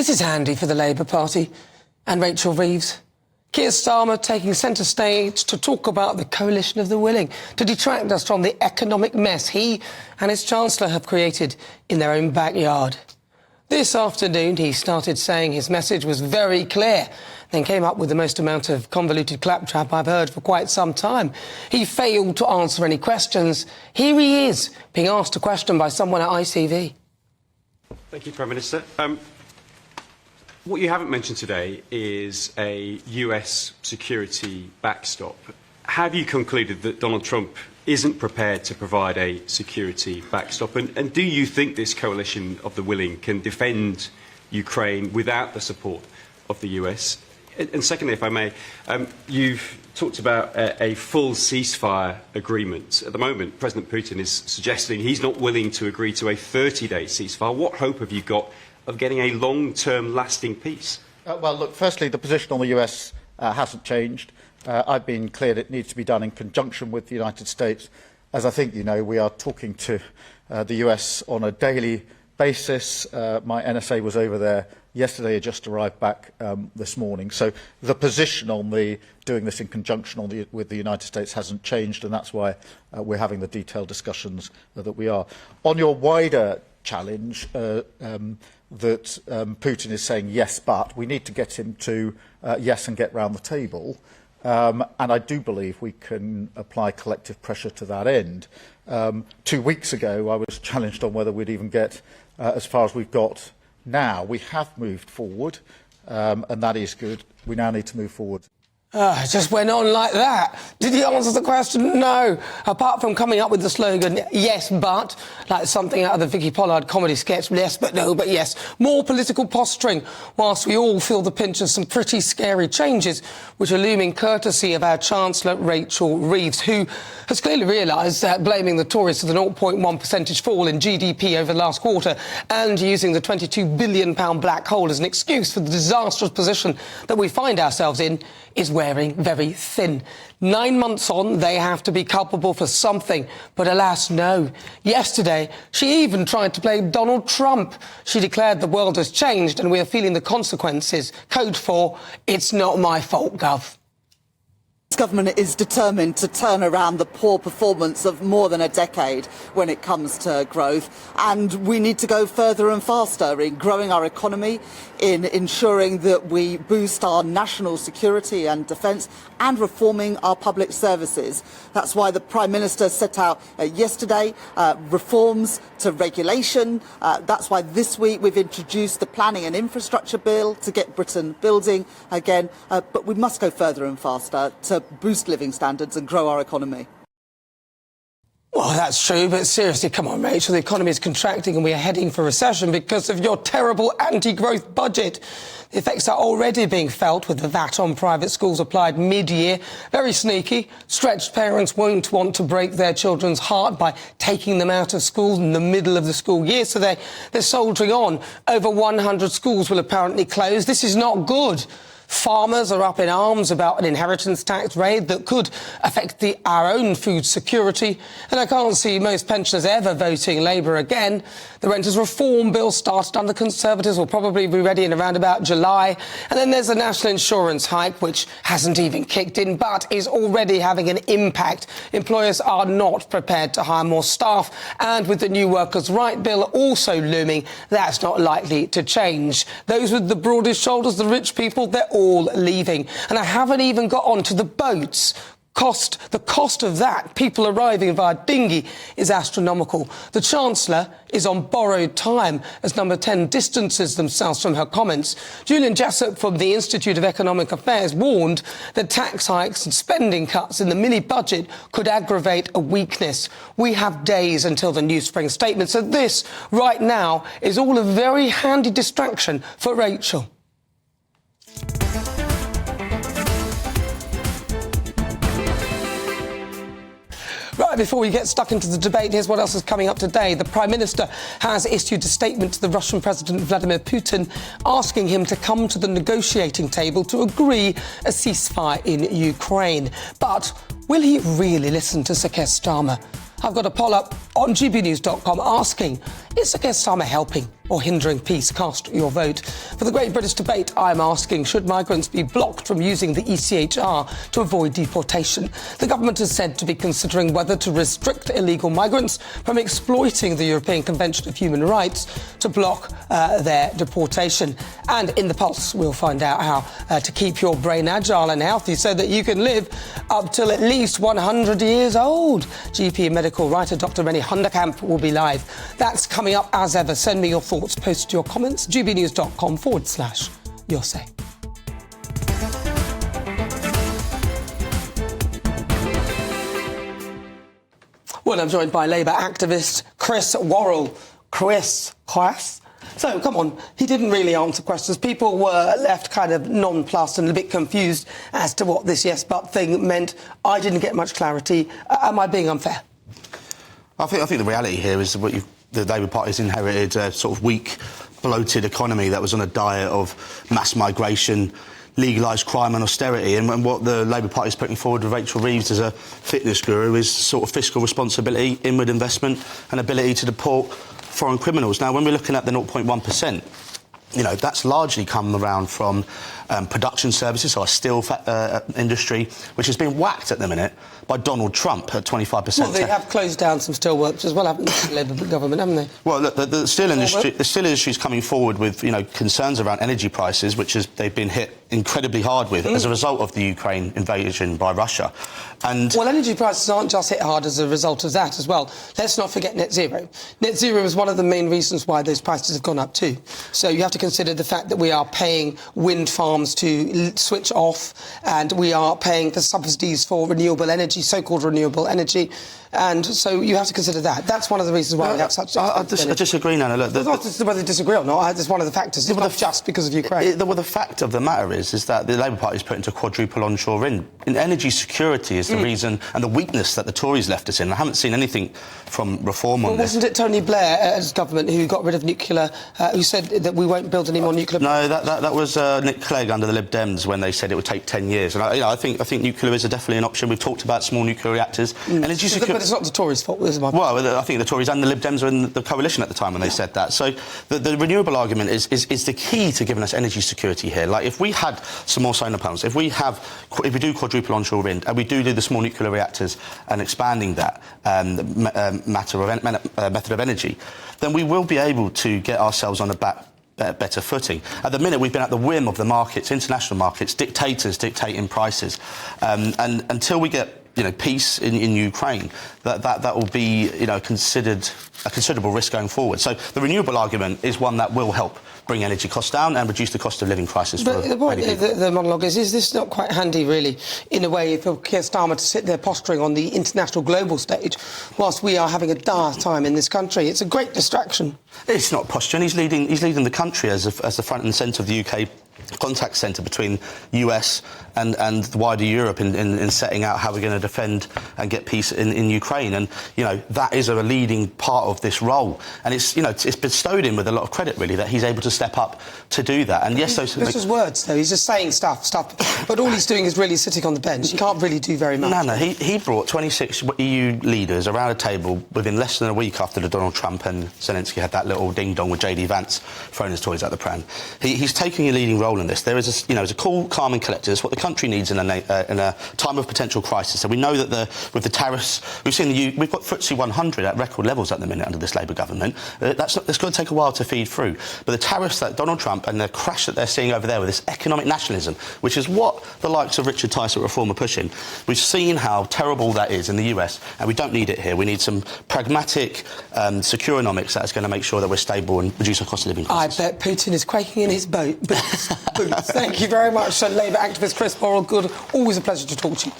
This is handy for the Labour Party and Rachel Reeves. Keir Starmer taking centre stage to talk about the coalition of the willing, to detract us from the economic mess he and his Chancellor have created in their own backyard. This afternoon, he started saying his message was very clear, then came up with the most amount of convoluted claptrap I've heard for quite some time. He failed to answer any questions. Here he is, being asked a question by someone at ITV. Thank you, Prime Minister. What you haven't mentioned today is a US security backstop. Have you concluded that Donald Trump isn't prepared to provide a security backstop? And do you think this coalition of the willing can defend Ukraine without the support of the US? And secondly, if I may, you've talked about a full ceasefire agreement. At the moment, President Putin is suggesting he's not willing to agree to a 30-day ceasefire. What hope have you got of getting a long-term lasting peace? Well, look, firstly, the position on the US hasn't changed. I've been clear that it needs to be done in conjunction with the United States. As I think you know, we are talking to the US on a daily basis. My NSA was over there yesterday, just arrived back this morning. So the position on doing this in conjunction with the United States hasn't changed, and that's why we're having the detailed discussions that we are. On your wider challenge that Putin is saying yes, but we need to get him to yes and get round the table. And I do believe we can apply collective pressure to that end. 2 weeks ago, I was challenged on whether we'd even get as far as we've got now. We have moved forward, and that is good. We now need to move forward. It just went on like that. Did he answer the question? No. Apart from coming up with the slogan, yes, but, like something out of the Vicky Pollard comedy sketch, yes, but no, but yes. More political posturing, whilst we all feel the pinch of some pretty scary changes, which are looming courtesy of our Chancellor, Rachel Reeves, who has clearly realised that blaming the Tories for the 0.1 percentage fall in GDP over the last quarter and using the £22 billion black hole as an excuse for the disastrous position that we find ourselves in is wearing very thin. 9 months on, they have to be culpable for something, but alas, no. Yesterday, she even tried to blame Donald Trump. She declared the world has changed and we are feeling the consequences. Code for, it's not my fault, Gov. This government is determined to turn around the poor performance of more than a decade when it comes to growth, and we need to go further and faster in growing our economy, in ensuring that we boost our national security and defence, and reforming our public services. That's why the Prime Minister set out yesterday reforms to regulation. That's why this week we've introduced the Planning and Infrastructure Bill to get Britain building again. But we must go further and faster to boost living standards and grow our economy. Well, that's true, but seriously, come on, Rachel, the economy is contracting and we are heading for recession because of your terrible anti-growth budget. The effects are already being felt with the VAT on private schools applied mid-year. Very sneaky. Stretched parents won't want to break their children's heart by taking them out of school in the middle of the school year, so they're soldiering on. Over 100 schools will apparently close. This is not good. Farmers are up in arms about an inheritance tax raid that could affect our own food security. And I can't see most pensioners ever voting Labour again. The Renters Reform Bill started under Conservatives will probably be ready in around about July. And then there's the national insurance hike, which hasn't even kicked in, but is already having an impact. Employers are not prepared to hire more staff. And with the new Workers' Right Bill also looming, that's not likely to change. Those with the broadest shoulders, the rich people, they're all leaving. And I haven't even got onto the boats. The cost of that, people arriving via dinghy, is astronomical. The Chancellor is on borrowed time as Number 10 distances themselves from her comments. Julian Jessup from the Institute of Economic Affairs warned that tax hikes and spending cuts in the mini-budget could aggravate a weakness. We have days until the new spring statement, so this, right now, is all a very handy distraction for Rachel. Right, before we get stuck into the debate, here's what else is coming up today. The Prime Minister has issued a statement to the Russian President Vladimir Putin asking him to come to the negotiating table to agree a ceasefire in Ukraine. But will he really listen to Sir Keir Starmer? I've got a poll up on gbnews.com asking Is Keir Starmer helping or hindering peace? Cast your vote. For the Great British Debate, I'm asking, should migrants be blocked from using the ECHR to avoid deportation? The government is said to be considering whether to restrict illegal migrants from exploiting the European Convention of Human Rights to block their deportation. And in the Pulse, we'll find out how to keep your brain agile and healthy so that you can live up till at least 100 years old. GP and medical writer Dr. Rennie Hunderkamp will be live. That's coming up as ever. Send me your thoughts, post your comments, gbnews.com/your say. Well, I'm joined by Labour activist Chris Worrell. Chris? So, come on, he didn't really answer questions. People were left kind of nonplussed and a bit confused as to what this yes but thing meant. I didn't get much clarity. Am I being unfair? I think the reality here is what the Labour Party's inherited a sort of weak, bloated economy that was on a diet of mass migration, legalised crime and austerity. And what the Labour Party is putting forward with Rachel Reeves as a fitness guru is sort of fiscal responsibility, inward investment and ability to deport foreign criminals. Now, when we're looking at the 0.1%, you know, that's largely come around from production services, so our steel industry, which has been whacked at the minute by Donald Trump at 25%. Well, they have closed down some steel works as well, haven't they, the Labour government, haven't they? Well, the steel industry is coming forward with, you know, concerns around energy prices, which they've been hit incredibly hard with as a result of the Ukraine invasion by Russia. And well, energy prices aren't just hit hard as a result of that as well. Let's not forget net zero. Net zero is one of the main reasons why those prices have gone up too. So you have to consider the fact that we are paying wind farms to switch off, and we are paying for subsidies for renewable energy, so-called renewable energy. And so you have to consider that. That's one of the reasons why we have such... I disagree, Nana. Look, it's not just whether you disagree or not. It's one of the factors. It's not just because of Ukraine. Well, the fact of the matter is that the Labour Party is put into quadruple onshore wind. Energy security is the reason and the weakness that the Tories left us in. I haven't seen anything from Reform on this. Wasn't it Tony Blair as government who got rid of nuclear, who said that we won't build any more nuclear... No, that was Nick Clegg under the Lib Dems when they said it would take 10 years. And I think nuclear is definitely an option. We've talked about small nuclear reactors. Energy security... But it's not the Tories' fault. Well, I think the Tories and the Lib Dems were in the coalition at the time when they said that. So the renewable argument is the key to giving us energy security here. Like, if we had some more solar panels, if we do quadruple onshore wind, and we do the small nuclear reactors and expanding that method of energy, then we will be able to get ourselves on a better footing. At the minute, we've been at the whim of the markets, international markets, dictators dictating prices, and until we get peace in Ukraine, that will be considered a considerable risk going forward. So the renewable argument is one that will help bring energy costs down and reduce the cost of living crisis. But the point of the monologue is this not quite handy, really, in a way, for Keir Starmer to sit there posturing on the international global stage whilst we are having a dire time in this country? It's a great distraction. It's not posturing. He's leading the country as the front and centre of the UK contact centre between US and the wider Europe in setting out how we're going to defend and get peace in Ukraine. And that is a leading part of this role, and it's bestowed him with a lot of credit, really, that he's able to step up to do that. And yes, those just words, though. He's just saying stuff, but all he's doing is really sitting on the bench. He can't really do very much. No, he brought 26 EU leaders around a table within less than a week after the Donald Trump and Zelensky had that little ding-dong with JD Vance throwing his toys out the pran. He's taking a leading role in this. There is a cool, calm and collected. It's what the country needs in a time of potential crisis. So we know that with the tariffs, we've got FTSE 100 at record levels at the minute under this Labour government. It's going to take a while to feed through. But the tariffs that Donald Trump and the crash that they're seeing over there with this economic nationalism, which is what the likes of Richard Tice at Reform are pushing, we've seen how terrible that is in the US, and we don't need it here. We need some pragmatic, secure economics that is going to make sure that we're stable and reduce our cost of living crisis. I bet Putin is quaking in his boots. Thank you very much, Labour activist Chris Worrell. Good, always a pleasure to talk to you.